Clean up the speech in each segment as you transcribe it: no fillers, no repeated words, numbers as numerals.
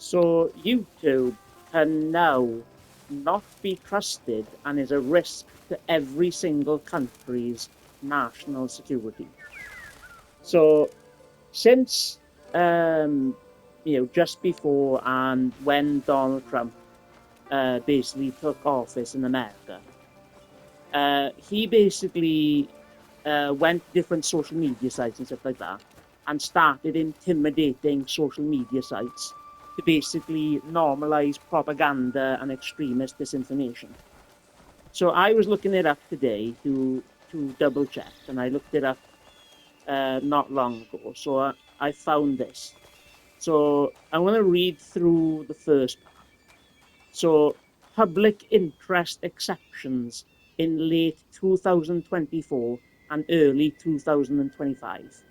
So YouTube can now not be trusted and is a risk to every single country's national security. So since just before and when Donald Trump basically took office in America, he basically went to different social media sites and stuff like that and started intimidating social media sites to basically normalize propaganda and extremist disinformation. So I was looking it up today to double check, and I looked it up not long ago. So I found this. So I'm going to read through the first part. So public interest exceptions in late 2024 and early 2025.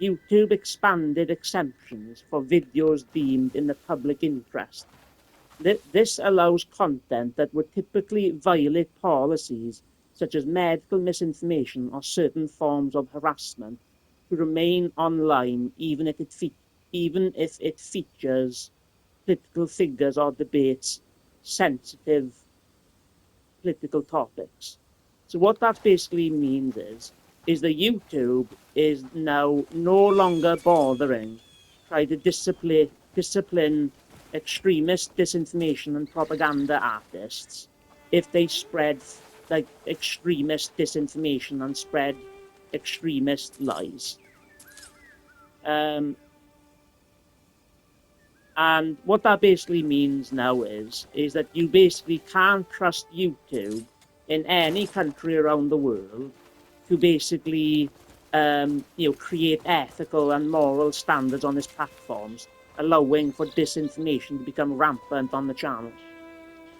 YouTube expanded exemptions for videos deemed in the public interest. This allows content that would typically violate policies such as medical misinformation or certain forms of harassment to remain online even if it features political figures or debates sensitive political topics. So what that basically means is that YouTube is now no longer bothering try to discipline extremist disinformation and propaganda artists if they spread like extremist disinformation and spread extremist lies. And what that basically means now is that you basically can't trust YouTube in any country around the world to basically create ethical and moral standards on its platforms, allowing for disinformation to become rampant on the channel.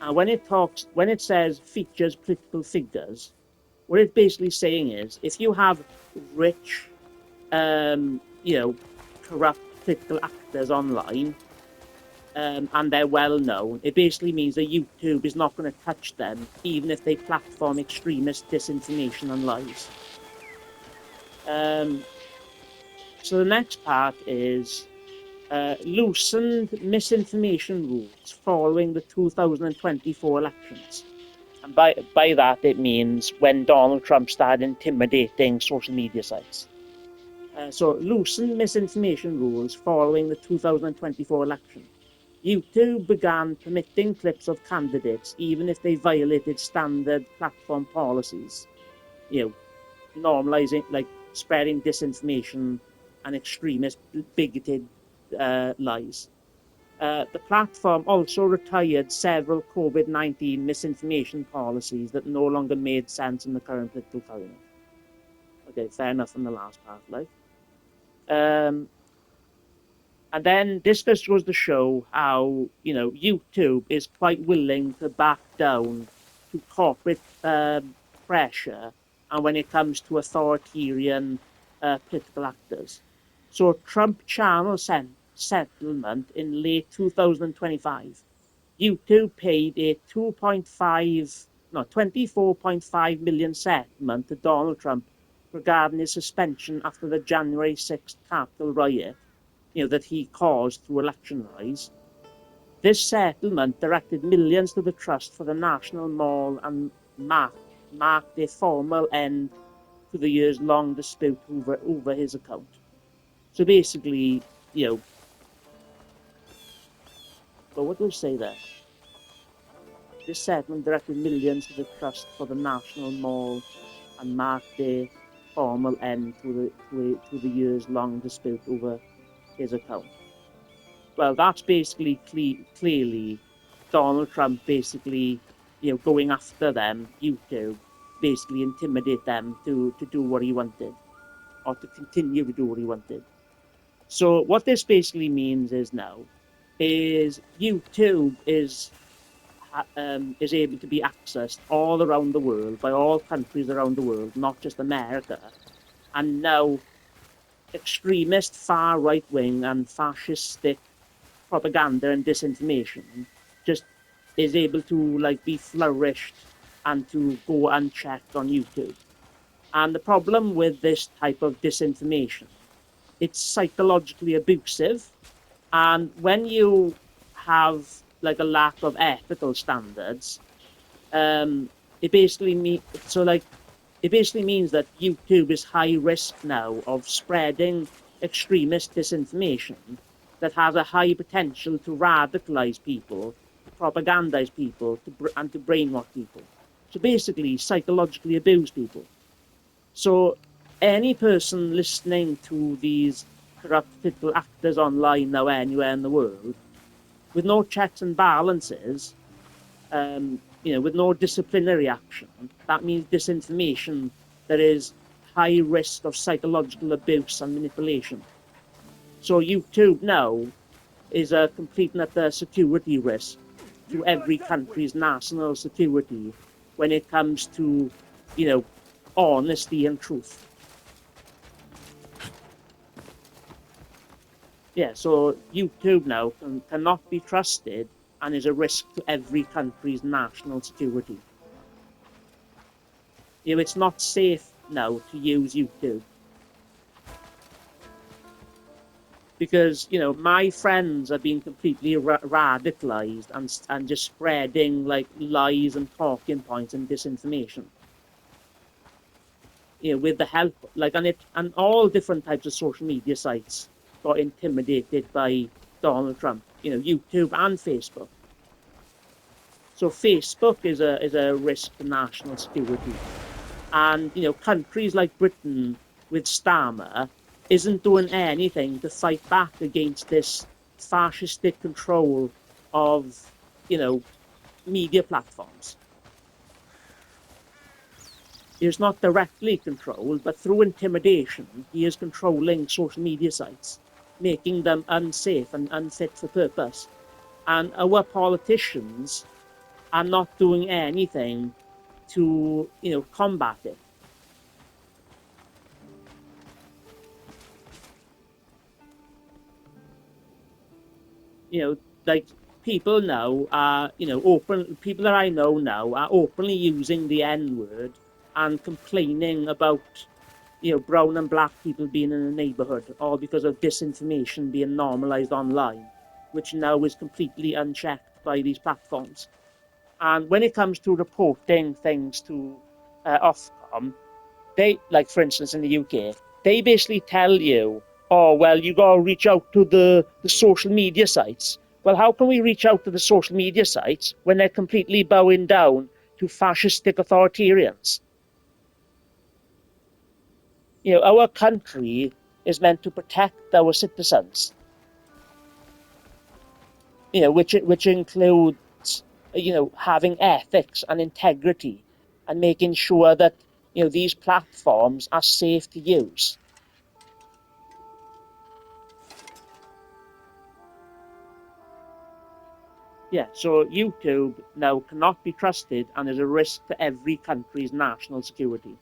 And when it says features political figures, what it's basically saying is if you have rich, corrupt political actors online, and they're well known, it basically means that YouTube is not going to touch them, even if they platform extremist disinformation and lies. So the next part is loosened misinformation rules following the 2024 elections. And by that, it means when Donald Trump started intimidating social media sites. So loosened misinformation rules following the 2024 election. YouTube began permitting clips of candidates even if they violated standard platform policies, normalizing, like spreading disinformation and extremist, bigoted lies. The platform also retired several COVID-19 misinformation policies that no longer made sense in the current political climate. Okay, fair enough in the last part, like. And then this just goes to show how, YouTube is quite willing to back down to corporate pressure and when it comes to authoritarian political actors. So Trump channel settlement in late 2025. YouTube paid a 24.5 million settlement to Donald Trump regarding his suspension after the January 6th Capitol riot, that he caused through election lies. This settlement directed millions to the Trust for the National Mall and marked a formal end to the years-long dispute over his account. So basically, but what do I say there? This settlement directed millions to the Trust for the National Mall and marked a formal end to the years-long dispute over his account. Well, that's basically clearly Donald Trump basically, going after them, YouTube, basically intimidate them to do what he wanted, or to continue to do what he wanted. So what this basically means is now, is YouTube is able to be accessed all around the world by all countries around the world, not just America. And now extremist far right wing and fascistic propaganda and disinformation just is able to be flourished and to go unchecked on YouTube. And the problem with this type of disinformation, it's psychologically abusive. And when you have like a lack of ethical standards, it basically means that YouTube is high risk now of spreading extremist disinformation that has a high potential to radicalize people, to propagandize people, and to brainwash people. So basically, psychologically abuse people. So any person listening to these corrupt political actors online now anywhere in the world, with no checks and balances, with no disciplinary action, that means disinformation. There is high risk of psychological abuse and manipulation. So YouTube now is a complete and utter security risk to every country's national security when it comes to, honesty and truth. Yeah, so YouTube now cannot be trusted and is a risk to every country's national security. It's not safe now to use YouTube. Because, my friends are being completely radicalized and just spreading like lies and talking points and disinformation. With the help, and all different types of social media sites got intimidated by Donald Trump, YouTube and Facebook. So Facebook is a risk to national security. And, countries like Britain with Starmer isn't doing anything to fight back against this fascistic control of, media platforms. He's not directly controlled, but through intimidation, he is controlling social media sites, making them unsafe and unfit for purpose. And our politicians are not doing anything to, combat it. Like people now are, people that I know now are openly using the N-word and complaining about, brown and black people being in a neighborhood, all because of disinformation being normalized online, which now is completely unchecked by these platforms. And when it comes to reporting things to Ofcom, they, like for instance in the UK, they basically tell you, oh, well, you got to reach out to the social media sites. Well, how can we reach out to the social media sites when they're completely bowing down to fascistic authoritarians? Our country is meant to protect our citizens, which includes, having ethics and integrity and making sure that, these platforms are safe to use. Yeah, so YouTube now cannot be trusted and is a risk to every country's national security.